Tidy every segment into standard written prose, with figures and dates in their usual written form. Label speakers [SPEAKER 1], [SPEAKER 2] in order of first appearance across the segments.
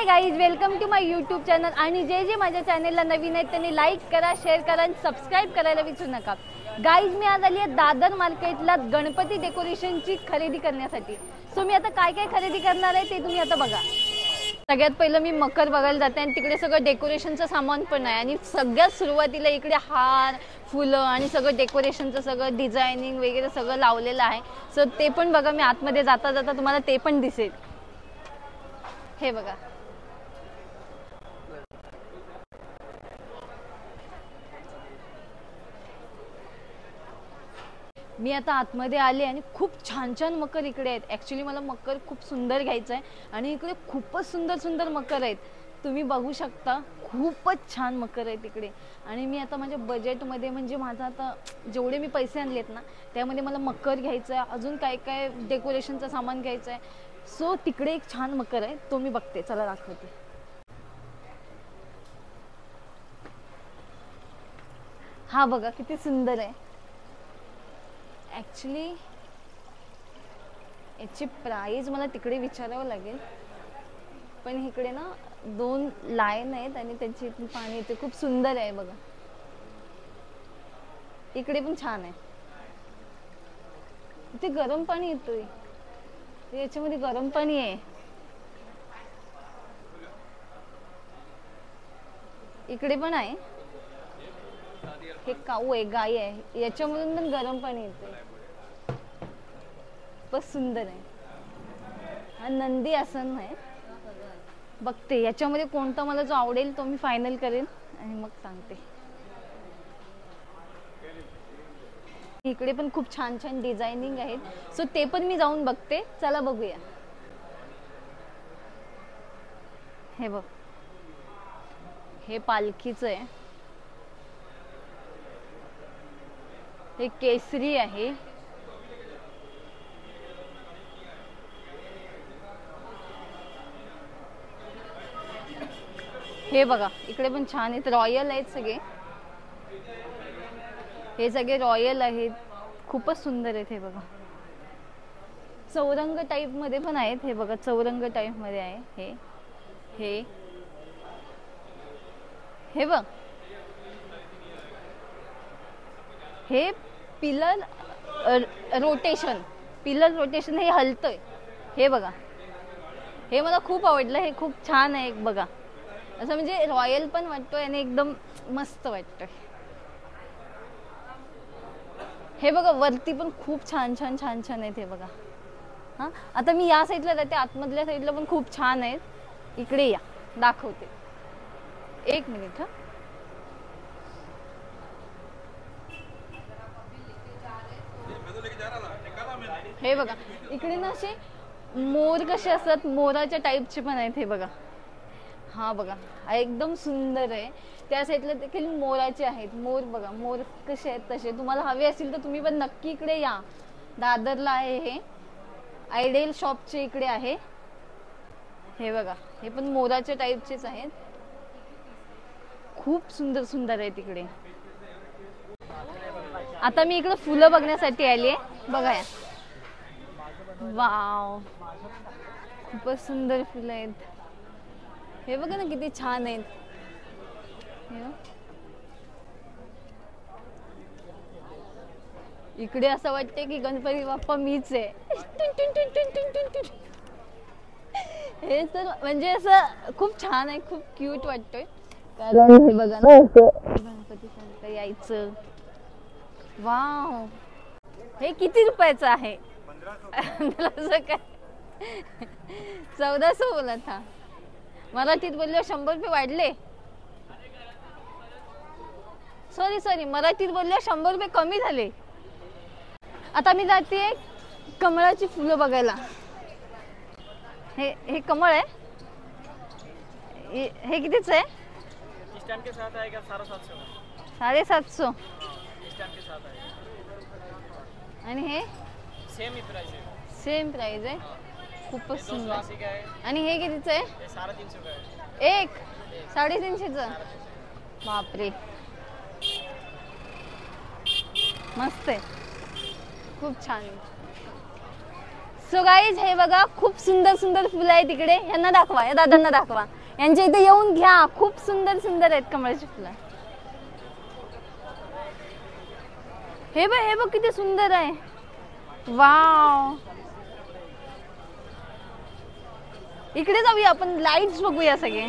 [SPEAKER 1] High guys, welcome to my YouTube channel. आणि जे माझ्या चॅनलला नवीन आहेत त्यांनी लाईक करा, शेअर करा आणि सबस्क्राईब करायला विसरू नका. गाईज, मी आज आली आहे दादर मार्केटला गणपती डेकोरेशनची खरेदी करण्यासाठी. सो मी आता काय काय खरेदी करणार आहे ते तुम्ही आता बघा. सगळ्यात पहिलं मी मकर बघायला जाते आणि तिकडे सगळं डेकोरेशनचं सामान पण आहे. आणि सगळ्यात सुरुवातीला इकडे हार, फुलं आणि सगळं डेकोरेशनचं सगळं डिझायनिंग वगैरे सगळं लावलेलं आहे. सो ते पण बघा. मी आतमध्ये जाता जाता तुम्हाला ते पण दिसेल. हे बघा. मी आता आतमध्ये आले आणि खूप छान छान मकर इकडे आहेत. ॲक्च्युली मला मकर खूप सुंदर घ्यायचं आहे आणि इकडे खूपच सुंदर सुंदर मकर आहेत. तुम्ही बघू शकता, खूपच छान मकर आहेत इकडे. आणि मी आता माझ्या बजेटमध्ये, म्हणजे माझा आता जेवढे मी पैसे आणलेत ना त्यामध्ये मला मकर घ्यायचं आहे, अजून काय काय डेकोरेशनचं सामान घ्यायचं आहे. सो तिकडे एक छान मकर आहे, तो मी बघते. चला दाखवते. हा बघा किती सुंदर आहे. ॲक्च्युली याची प्राईज मला तिकडे विचारावं लागेल, पण इकडे ना दोन लाईन आहेत आणि त्यांची इथून पाणी येते. खूप सुंदर आहे बघा. इकडे पण छान आहे. इथे गरम पाणी येतोय, याच्यामध्ये गरम पाणी आहे. इकडे पण आहे. हे काऊ आहे, गाय आहे, याच्यामधून पण गरम पाणी येते. खूपच सुंदर आहे. हा नंदी आसन आहे. बघते याच्यामध्ये कोणता मला जो आवडेल तो मी फायनल करेन आणि मग सांगते. इकडे पण खूप छान छान डिझायनिंग आहेत. सो ते पण मी जाऊन बघते. चला बघूया. हे बघ, हे पालखीचं आहे. हे केसरी आहे. हे बघा, इकडे पण छान आहेत. रॉयल आहेत सगळे. हे सगळे रॉयल आहेत. खूपच सुंदर आहेत. हे बघा, चौरंग टाईप मध्ये पण आहेत. हे बघा, चौरंग टाईप मध्ये आहे. हे हे हे बघ, हे पिलर रोटेशन, पिलर रोटेशन हे हलतंय. हे बघा, हे मला खूप आवडलं. हे खूप छान आहे. बघा, असं म्हणजे रॉयल पण वाटतोय आणि एकदम मस्त वाटतोय. हे बघा, वरती पण खूप छान छान छान छान आहेत. हे बघा. हा, आता मी या साईडला जाते. आतमधल्या साईडला पण खूप छान आहेत. इकडे या, दाखवते. एक मिनिट. हा, हे बघा, इकडे ना असे मोर कसे असतात, मोराच्या टाईपचे पण आहेत. हे बघा. हा बघा, एकदम सुंदर आहे. त्या साईडला देखील मोराचे आहेत. मोर बघा, मोर कसे आहेत तसे. तुम्हाला हवे असतील तर तुम्ही पण नक्की इकडे या. दादरला आहे हे. आयडियल शॉपचे इकडे आहे. हे बघा, हे पण मोराच्या टाईपचेच आहेत. खूप सुंदर सुंदर आहेत इकडे. आता मी इकडे फुलं बघण्यासाठी आली आहे. बघा या. वाव, खूपच सुंदर फुलं आहेत. हे बघा ना किती छान आहेत. इकडे असं वाटतंय की गणपती बाप्पा मीच आहे. हे तर म्हणजे असं खूप छान आहे. खूप क्यूट वाटतोय. कारण हे बघा ना, असं गणपती सारखं यायचं. वाव, हे किती रुपयाचं आहे? 1500 काय? 1400 बोला था. मराठीत बोलले 100 रुपये वाढले. सॉरी, मराठीत बोलले 100 रुपये कमी झाले. आता मी जाते कमळाची फुलं बघायला. हे कमळ आहे. हे कितीच आहे?
[SPEAKER 2] स्टैंड के साथ आएगा 750.
[SPEAKER 1] 750
[SPEAKER 2] स्टैंड के साथ आएगा.
[SPEAKER 1] आणि हे
[SPEAKER 2] सेम ही प्राइस है.
[SPEAKER 1] सेम प्राइस आहे. खूपच सुंदर. आणि हे कितीच आहे?
[SPEAKER 2] 350 का है.
[SPEAKER 1] एक 350चं. बापरे, मस्त आहे. खूप छान. सो गाईज हे बघा खूप सुंदर सुंदर फुलं आहेत तिकडे. यांना दाखवा, या दादांना दाखवा. यांच्या इथे येऊन घ्या, खूप सुंदर सुंदर आहेत कमळाची फुलं. हे बघ किती सुंदर आहे. वाव. इकडे जाऊया आपण, लाईट्स बघूया सगळे.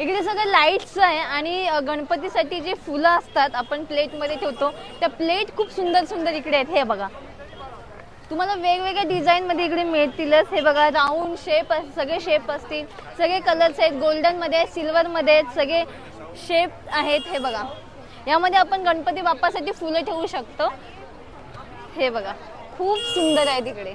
[SPEAKER 1] इकडे सगळे लाईट्स आहे आणि गणपतीसाठी जे फुलं असतात आपण प्लेट मध्ये ठेवतो त्या प्लेट खूप सुंदर सुंदर इकडे आहेत. हे बघा तुम्हाला वेगवेगळ्या डिझाईन मध्ये इकडे मिळतीलच. हे बघा राऊंड शेप, सगळे शेप असतील, सगळे कलर्स आहेत. गोल्डन मध्ये, सिल्वर मध्ये, सगळे शेप आहेत. हे बघा यामध्ये आपण गणपती बाप्पासाठी फुलं ठेवू शकतो. हे बघा खूप सुंदर आहे तिकडे.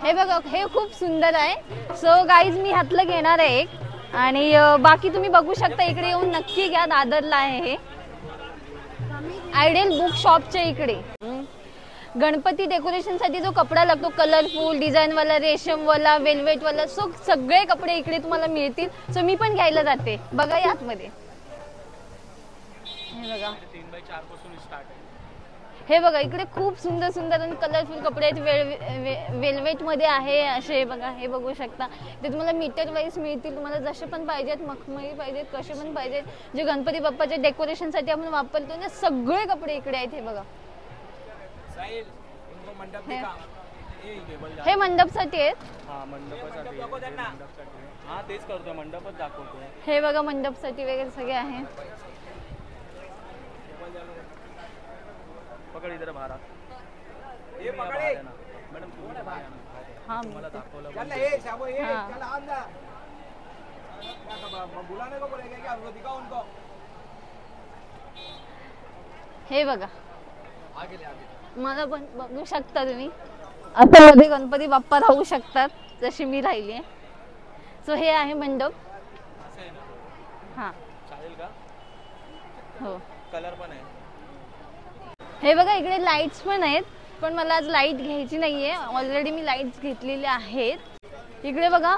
[SPEAKER 1] हे बघा हे खूप सुंदर आहे. सो गाईज मी ह्यातलं घेणार आहे एक, आणि बाकी तुम्ही बघू शकता. इकडे येऊन नक्की घ्या, दादरला आहे हे आयडियल बुक शॉपच्या इकडे. गणपती डेकोरेशन साठी जो कपडा लागतो कलरफुल डिझाईन वाला, रेशम वाला, वेलवेट वाला, सो सगळे कपडे इकडे तुम्हाला मिळतील. सो मी पण घ्यायला जाते. बघा यात मध्ये हे बघा
[SPEAKER 2] 3x4 पासून स्टार्ट आहे.
[SPEAKER 1] हे बघा इकडे खूप सुंदर सुंदर आणि कलरफुल कपडे आहेत. वेलवेट मध्ये आहे असे. बघा हे बघू शकता. ते तुम्हाला मीटर वाईज मिळतील. तुम्हाला जसे पण पाहिजेत, मखमली पाहिजेत, कसे पण पाहिजेत, जे गणपती बाप्पाच्या डेकोरेशन साठी आपण वापरतो ना, सगळे कपडे इकडे आहेत. हे बघा हे मंडपसाठी आहेत. हे बघा मंडपसाठी वगैरे सगळे आहे.
[SPEAKER 2] पकड इधर बाहर ये पकड़ मैडम तुम्ही हां मला दाखवलं चल ए शाबो ए चल आंदा क्या बुलाने को बोलेगा क्या उनको दिखाओ उनको.
[SPEAKER 1] हे बघा
[SPEAKER 2] आगे ले आगे
[SPEAKER 1] मला पण बघू शकता तुम्ही. आता मध्ये गणपती बाप्पा राहू शकतात जशी मी राहिली आहे. सो हे आहे मंडप. हां
[SPEAKER 2] चालेल का?
[SPEAKER 1] हो
[SPEAKER 2] कलर पण आहे.
[SPEAKER 1] हे बघा इकडे लाईट्स पण आहेत, पण मला आज लाईट घ्यायची नाहीये. ऑलरेडी मी लाईट्स घेतलेले आहेत. इकडे बघा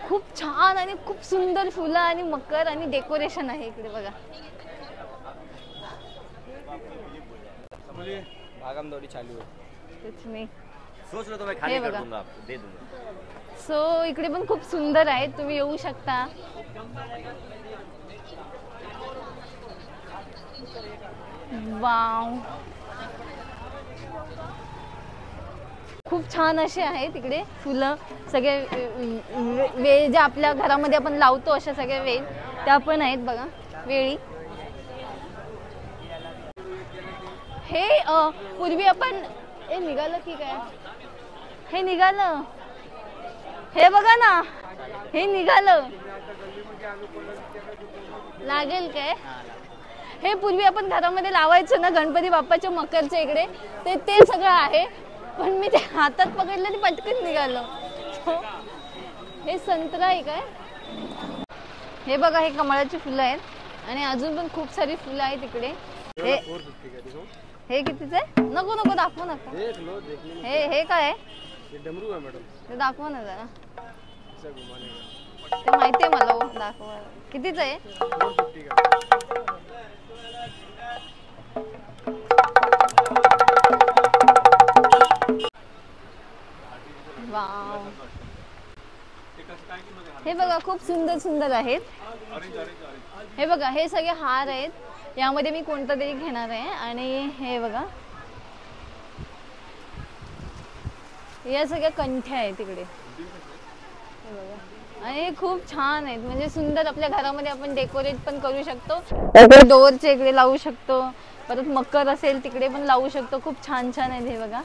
[SPEAKER 1] खूप छान आणि खूप सुंदर फुलं आणि मकर आणि डेकोरेशन आहे इकडे. बघा
[SPEAKER 2] भागमदौड़ी चालू है.
[SPEAKER 1] कुछ नहीं
[SPEAKER 3] सोच लो तो मैं खाली कर दूंगा, आपको दे दूंगा.
[SPEAKER 1] सो इकडे पण खूप सुंदर आहे, तुम्ही येऊ शकता. वाव खूप छान असे आहेत तिकडे फुलं. सगळे वेल जे आपल्या घरामध्ये आपण लावतो अशा सगळ्या वेल त्या पण आहेत. बघा वेळी हे पूर्वी आपण हे निघालं की काय, हे निघालं. हे बघा ना हे निघालं. लागेल काय? हे पूर्वी आपण घरामध्ये लावायचो ना गणपती बाप्पाच्या मकरच्या इकडे, ते सगळं आहे. पण मी ते हातात पकडलं ते पटकन निघालं. हे संत्रा आहे काय? हे बघा हे कमळाची फुलं आहेत आणि अजून पण खूप सारी फुलं आहेत तिकडे. हे कितीच आहे? नको नको दाखवू नका. हे काय आहे?
[SPEAKER 2] डमरू आहे मॅडम.
[SPEAKER 1] ते दाखवा ना जरा. ते माहिती आहे मला. दाखवा कितीच आहे?
[SPEAKER 2] 450 का.
[SPEAKER 1] वाव हे बघा खूप सुंदर सुंदर आहेत. हे बघा हे सगळे हार आहेत. यामध्ये मी कोणता तरी घेणार आहे. आणि हे बघा या सगळ्या कंठ्या आहेत तिकडे. हे बघा आणि हे खूप छान आहेत, म्हणजे सुंदर. आपल्या घरामध्ये आपण डेकोरेट पण करू शकतो. डोअरच्या इकडे लावू शकतो. परत मकर असेल तिकडे पण लावू शकतो. खूप छान छान आहेत हे बघा.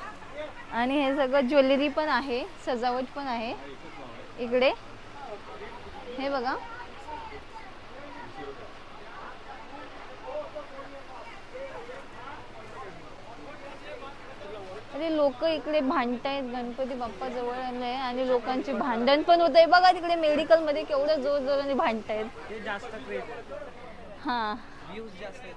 [SPEAKER 1] आणि हे सगळं ज्वेलरी पण आहे, सजावट पण आहे इकडे. हे बघा अरे लोक इकडे भांडतायत. गणपती बाप्पा जवळ आले आणि लोकांचे भांडण पण होत आहे. बघा तिकडे मेडिकल मध्ये केवढं जोर जोराने भांडतायत.
[SPEAKER 2] ते जास्त क्रेज आहे.
[SPEAKER 1] हा
[SPEAKER 2] व्ह्यूज जास्त आहेत.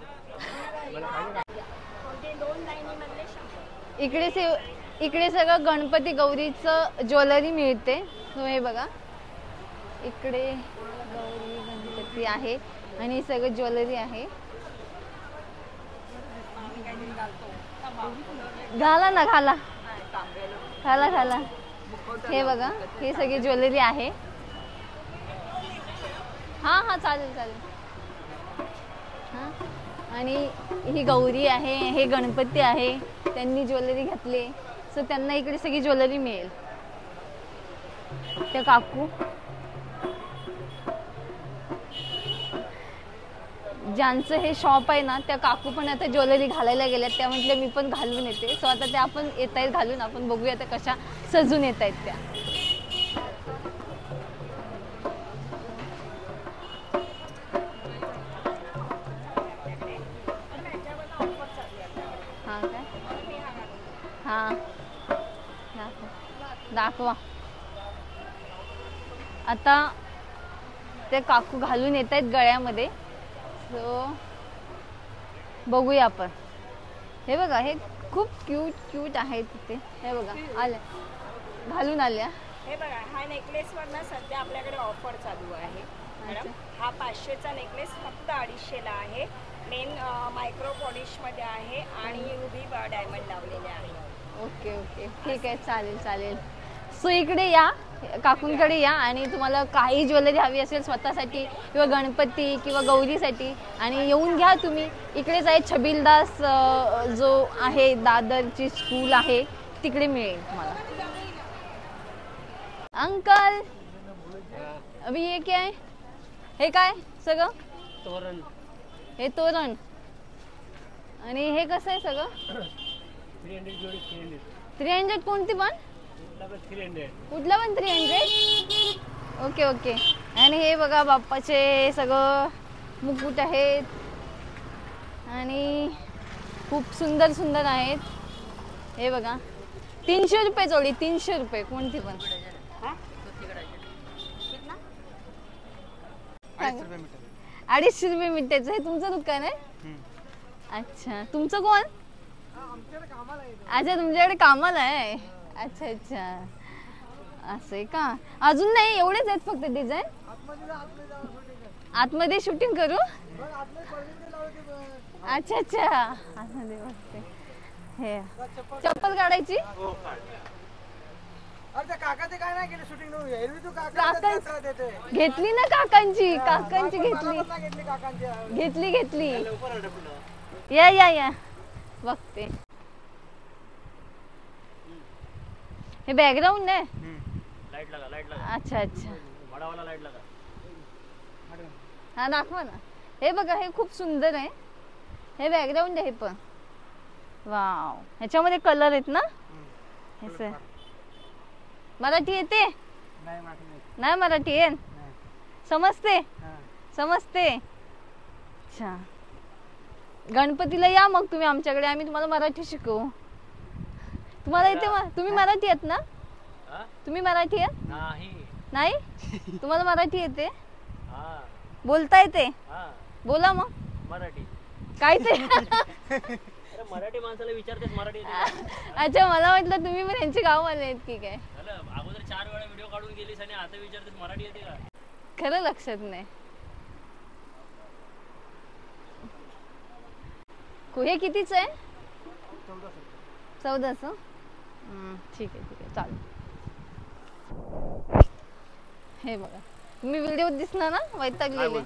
[SPEAKER 1] इकडे सगळं गणपती गौरीचं ज्वेलरी मिळते. सो हे बघा इकडे गौरी गणपती आहे आणि सगळं ज्वेलरी आहे. घाला ना घाला घाला घाला. हे बघा हे सगळी ज्वेलरी आहे. हा हा चालेल चालेल. हा आणि ही गौरी आहे, हे गणपती आहे, त्यांनी ज्वेलरी घातली. सो त्यांना इकडे सगळी ज्वेलरी मिळेल. त्या काकू ज्यांचं हे शॉप आहे ना त्या काकू पण आता ज्वेलरी घालायला गेल्या. त्या म्हटल्या मी पण घालून येते. सो आता त्या आपण येत आहेत घालून. आपण बघूया आता कशा सजून येत आहेत त्या. हा काय हा दाखवा. आता ते काकू घालून येत आहेत गळ्यामध्ये. सो बघूया आपण. हे बघा हे खूप क्यूट आहे तिथे. हे बघा आल्या घालून आल्या.
[SPEAKER 4] हे बघा हा नेकलेस वर ना सध्या आपल्याकडे ऑफर चालू आहे मॅडम. हा 500चा नेकलेस फक्त 250ला आहे. मेन मायक्रो पॉलिश मध्ये आहे आणि रुबी डायमंड लावलेले आहे.
[SPEAKER 1] ओके ओके ठीक आहे चालेल चालेल. सो इकडे या काकूंकडे या आणि तुम्हाला काही ज्वेलरी हवी असेल स्वतःसाठी किंवा गणपती किंवा गौरीसाठी आणि येऊन घ्या तुम्ही. इकडेच आहे छबिलदास जो आहे दादरची स्कूल आहे तिकडे मिळेल तुम्हाला. अंकल अभी ये क्या है? हे काय सगळं?
[SPEAKER 2] तोरण.
[SPEAKER 1] हे तोरण. आणि हे कसं आहे सगळं?
[SPEAKER 2] 300 जोडी.
[SPEAKER 1] 300 कोणती पण?
[SPEAKER 2] 300
[SPEAKER 1] कुठला पण 300. Okay okay. आणि हे बघा बाप्पाचे सगळं मुकुट आहेत आणि खूप सुंदर सुंदर आहेत. हे बघा 300 रुपये जोडी. 300 रुपये कोणती पण. 250 रुपये मीटरचं. हे तुमचं दुकान आहे? अच्छा तुमचं कोण? अच्छा तुमच्याकडे कामाला आहे. अच्छा अच्छा असं आहे का? अजून नाही एवढेच आहेत फक्त डिझाईन. आतमध्ये शूटिंग करू? अच्छा अच्छा आतमध्ये बघते. हे चप्पल काढायची? घेतली ना काकांची. काकांची घेतली घेतली. या या या बघते. हे बॅकग्राउंड आहे.
[SPEAKER 3] लाइट लगा.
[SPEAKER 1] अच्छा अच्छा
[SPEAKER 3] बड़ा वाला लाइट लगा.
[SPEAKER 1] हा दाखवा ना. हे बघा हे खूप सुंदर आहे. हे बॅकग्राउंड आहे पण. वाव ह्याच्यामध्ये कलर आहेत ना. हे मराठी येते? नाही मराठी येत. समजते? समजते. अच्छा गणपतीला या मग तुम्ही आमच्याकडे. आम्ही तुम्हाला मराठी शिकवू. तुम्हाला येते? तुम्ही मराठी आहेत ना? तुम्ही मराठी आहेत? नाही तुम्हाला मराठी येते? बोलता येते? बोला मग
[SPEAKER 3] मराठी.
[SPEAKER 1] काय ते?
[SPEAKER 3] मराठी माणसाला विचारतेस मराठी.
[SPEAKER 1] अच्छा मला वाटलं तुम्ही पण यांची गाववाले आहेत की काय.
[SPEAKER 3] अगोदर 4 वेळा व्हिडिओ काढून गेलीस आणि आता विचारतेस मराठी येते का?
[SPEAKER 1] खरं लक्षात नाही. हे कितीच आहे? 1400. ठीक आहे चालेल. हे बघा तुम्ही व्हिडिओ दिसणार ना वैतागलेले.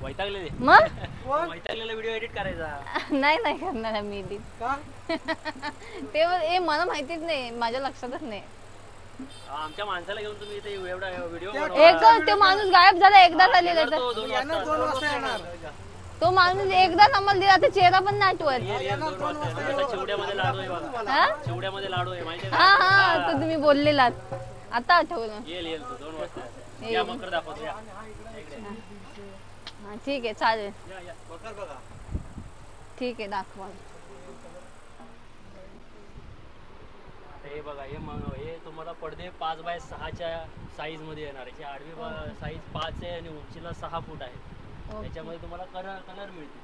[SPEAKER 3] वैतागलेले
[SPEAKER 1] मग
[SPEAKER 3] वैतागलेला व्हिडिओ एडिट करायचा.
[SPEAKER 1] नाही करणार मी एडिट. ते मला माहितीच नाही. माझ्या लक्षातच नाही.
[SPEAKER 3] आमच्या माणसाला घेऊन तुम्ही इथे एवढा व्हिडिओ
[SPEAKER 1] एक ते माणूस गायब झाला. एकदा झालेला तो माणूस एकदाच आम्हाला दिला. आता चेहरा पण नाही आठवत.
[SPEAKER 3] चिवड्यामध्ये लाडू आहे बघा. चिवड्यामध्ये लाडू आहे माहिती आहे?
[SPEAKER 1] हा तो तुम्ही बोललेलात आता आठवलं.
[SPEAKER 3] येईल तो 2 वाजता. या मकर दाखवतो या.
[SPEAKER 1] हा ठीक आहे चालेल.
[SPEAKER 3] मकर बघा.
[SPEAKER 1] ठीक आहे दाखवा.
[SPEAKER 3] हे बघा हे तुम्हाला पडदे 5x6च्या साईज मध्ये येणार. याची आडवी साईज 5 आहे आणि उंचीला 6 फूट आहे. त्याच्यामध्ये तुम्हाला कलर मिळतील.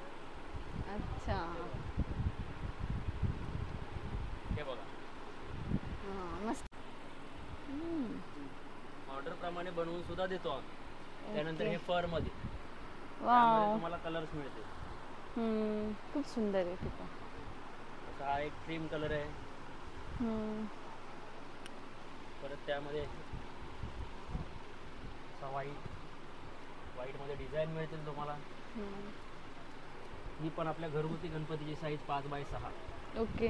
[SPEAKER 1] अच्छा
[SPEAKER 3] हे बघा
[SPEAKER 1] मस्त.
[SPEAKER 3] ऑर्डर प्रमाणे बनवून सुद्धा देतो आम्ही. त्यानंतर हे फर मध्ये
[SPEAKER 1] वाव,
[SPEAKER 3] तुम्हाला कलर्स मिळते.
[SPEAKER 1] खूप सुंदर आहे ठीक आहे.
[SPEAKER 3] हा एक क्रीम कलर आहे. परत त्यामध्ये व्हाईट मध्ये डिझाईन मिळतील तुम्हाला. ही पण आपल्या घरगुती गणपतीची साईज 5x6.
[SPEAKER 1] ओके.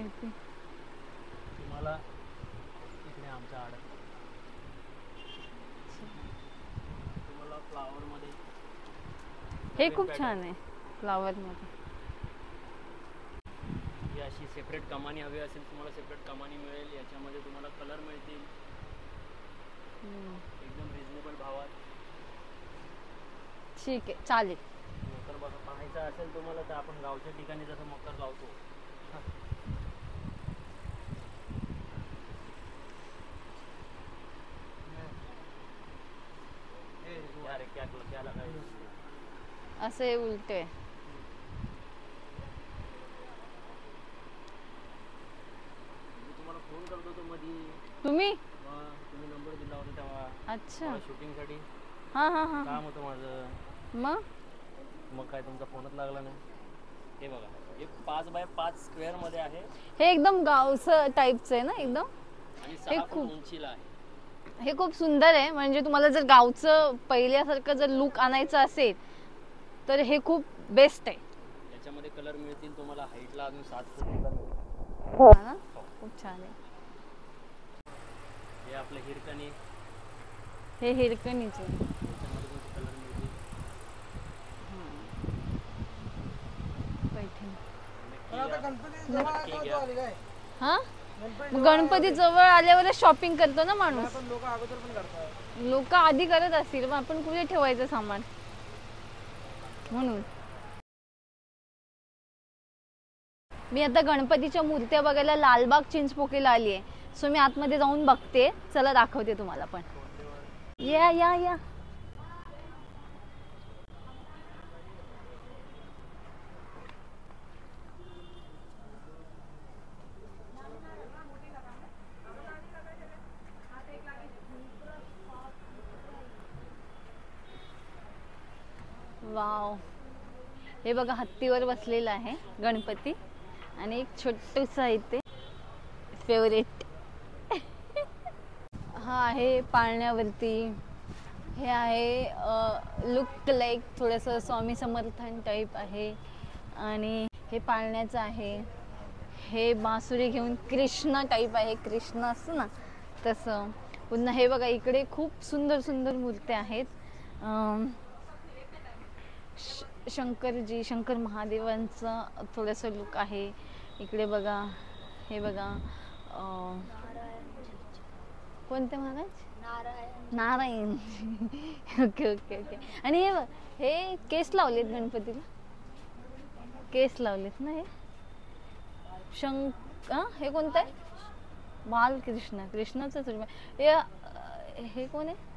[SPEAKER 3] तुम्हाला इकडे आमच्या आड तुम्हाला फ्लावर मध्ये
[SPEAKER 1] हे खूप छान आहे फ्लावर मध्ये.
[SPEAKER 3] ही अशी सेपरेट कमानी हवी असेल तुम्हाला सेपरेट कमानी मिळेल. याच्यामध्ये तुम्हाला कलर मिळतील एकदम रिजनेबल भावात.
[SPEAKER 1] ठीक आहे चालेल.
[SPEAKER 3] मकर बघा पाहायचं असेल तुम्हाला तर आपण गावच्या ठिकाणी जसं मकर लावतो
[SPEAKER 1] असं हे उलटे.
[SPEAKER 3] तुम्हाला फोन करत होतो मध्ये
[SPEAKER 1] तुम्ही
[SPEAKER 3] तुम्ही नंबर दिला होता तेव्हा.
[SPEAKER 1] अच्छा.
[SPEAKER 3] शूटिंग साठी
[SPEAKER 1] हा हा हा.
[SPEAKER 3] काम होतं माझं.
[SPEAKER 1] मग
[SPEAKER 3] काय तुमचा फोनच लागला नाही. हे बघा हे 5x5 स्क्वेअर मध्ये आहे.
[SPEAKER 1] हे एकदम गावचं टाईपचं आहे ना एकदम.
[SPEAKER 3] आणि 6 फूट उंचीला आहे.
[SPEAKER 1] हे खूप सुंदर आहे. म्हणजे तुम्हाला जर गावचं पहिल्यासारखं जर लुक आणायचं असेल तर हे खूप बेस्ट आहे.
[SPEAKER 3] याच्यामध्ये कलर मिळतील तुम्हाला. हाईटला अजून 7 फूट कलर मिळतील.
[SPEAKER 1] ना खूप छान आहे.
[SPEAKER 3] हे आपलं हिरकणी.
[SPEAKER 1] हे हिरकणीचं.
[SPEAKER 3] याच्यामध्ये पण कलर मिळतील.
[SPEAKER 1] हा गणपती जवळ आल्यावर शॉपिंग करतो ना माणूस. लोक आधी करत असतील मग आपण कुठे ठेवायचं सामान म्हणून. मी आता गणपतीच्या मूर्त्या बघायला लालबाग चिंचपोकळीला आली आहे. सो मी आतमध्ये जाऊन बघते. चला दाखवते तुम्हाला पण. या या या. वाव, हे बघा हत्तीवर बसलेला आहे गणपती आणि एक छोटूसा इथे फेवरेट हा आहे पाळण्यावरती. हे आहे लुक लाईक थोडंसं स्वामी समर्थन टाईप आहे. आणि हे पाळण्याचं आहे. हे बासुरी घेऊन कृष्ण टाईप आहे. कृष्ण असतं ना तसं. पुन्हा हे बघा इकडे खूप सुंदर सुंदर मूर्त्या आहेत. शंकरजी, शंकर महादेवांचं थोडंसं लुक आहे इकडे बघा. हे बघा कोणते Maharaj? Narayan. Okay okay okay. आणि हे केस लावलेत गणपतीला. केस लावलेत ना हे. हे कोणतं आहे? बालकृष्ण. कृष्णाचंच रूप. हे कोण आहे?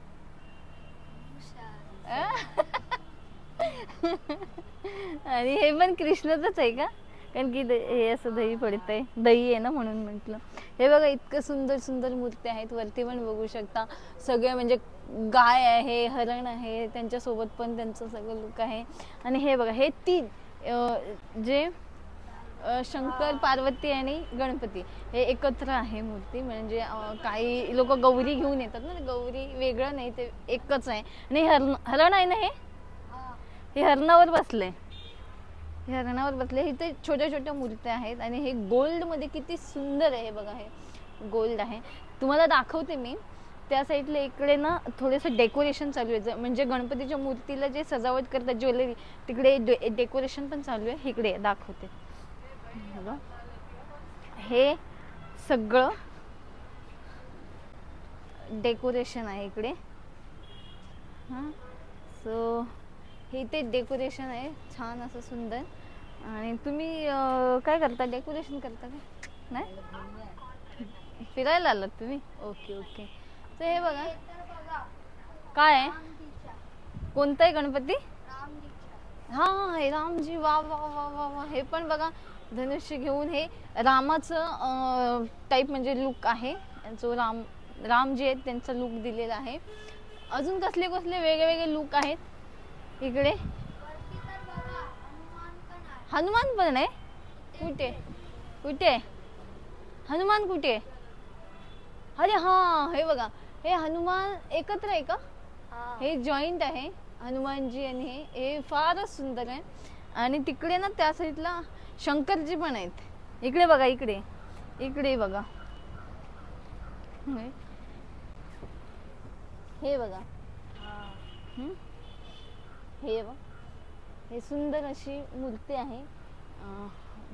[SPEAKER 1] आणि हे पण कृष्णाचंच आहे का? कारण की हे असं दही पडतंय. दही आहे ना म्हणून म्हटलं. हे बघा इतकं सुंदर सुंदर मूर्ती आहेत. वरती पण बघू शकता. सगळे म्हणजे गाय आहे, हरण आहे, त्यांच्यासोबत पण त्यांचं सगळं लुक आहे. आणि हे बघा हे 3 जे शंकर, पार्वती आणि गणपती हे एकत्र आहे मूर्ती. म्हणजे काही लोक गौरी घेऊन येतात ना. गौरी वेगळं नाही, ते एकच आहे. आणि हरण आहे ना. हे हरणावर बसले. हरणावर बसले. इथे छोट्या छोट्या मूर्त्या आहेत. आणि हे गोल्ड मध्ये किती सुंदर आहे. हे बघा हे गोल्ड आहे. तुम्हाला दाखवते मी. त्या साईडला इकडे ना थोडंसं डेकोरेशन चालू आहे. म्हणजे गणपतीच्या मूर्तीला जे सजावट करतात ज्वेलरी, तिकडे डेकोरेशन पण चालू आहे. इकडे दाखवते. हे सगळं डेकोरेशन आहे इकडे. हां सो हे इथे डेकोरेशन आहे छान असं सुंदर. आणि तुम्ही काय करता? डेकोरेशन करता का? नाही फिरायला आलात तुम्ही? Okay okay. तर हे बघा काय आहे. कोणता आहे गणपती? हा हे रामजी. वा वा वा वा वा. हे पण बघा धनुष्य घेऊन. हे रामाचं टाईप म्हणजे लुक आहे. जो राम जे आहेत त्यांचा लुक दिलेला आहे. अजून कसले कसले वेगळे लुक आहेत इकडे. हनुमान पण आहे. कुठे कुठे हनुमान कुठे? अरे हा, हे बघा, हे हनुमान एकत्र आहे का? हे जॉईंट आहे हनुमानजी आणि हे फारच सुंदर आहे. आणि तिकडे ना त्या साईडला शंकरजी पण आहेत. इकडे बघा, इकडे इकडे बघा, हे बघा, हे बघा, हे सुंदर अशी मूर्ती आहे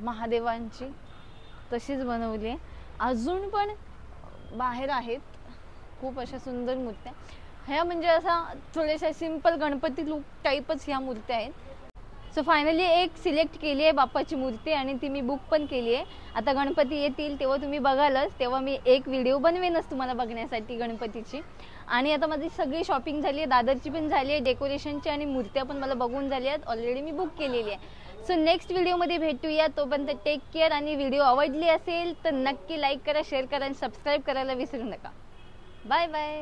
[SPEAKER 1] महादेवांची, तशीच बनवली आहे. अजून पण बाहेर आहेत खूप अशा सुंदर मूर्त्या. ह्या म्हणजे असा थोड्याशा सिंपल गणपती लुक टाईपच ह्या मूर्त्या आहेत. सो फायनली एक सिलेक्ट केली आहे बाप्पाची मूर्ती आणि ती मी बुक पण केली आहे. आता गणपती येतील तेव्हा तुम्ही बघालच, तेव्हा मी एक व्हिडिओ बनवेनच तुम्हाला बघण्यासाठी गणपतीची. आणि आता माझी सगळी शॉपिंग झाली आहे, दादरची पण झाली आहे, डेकोरेशनची आणि मूर्त्या पण मला बघून झाली आहेत, ऑलरेडी मी बुक केलेली आहे. सो नेक्स्ट व्हिडिओमध्ये भेटूया. तोपर्यंत टेक केअर. आणि व्हिडिओ आवडली असेल तर नक्की लाईक करा, शेअर करा आणि सबस्क्राईब करायला विसरू नका. Bye bye.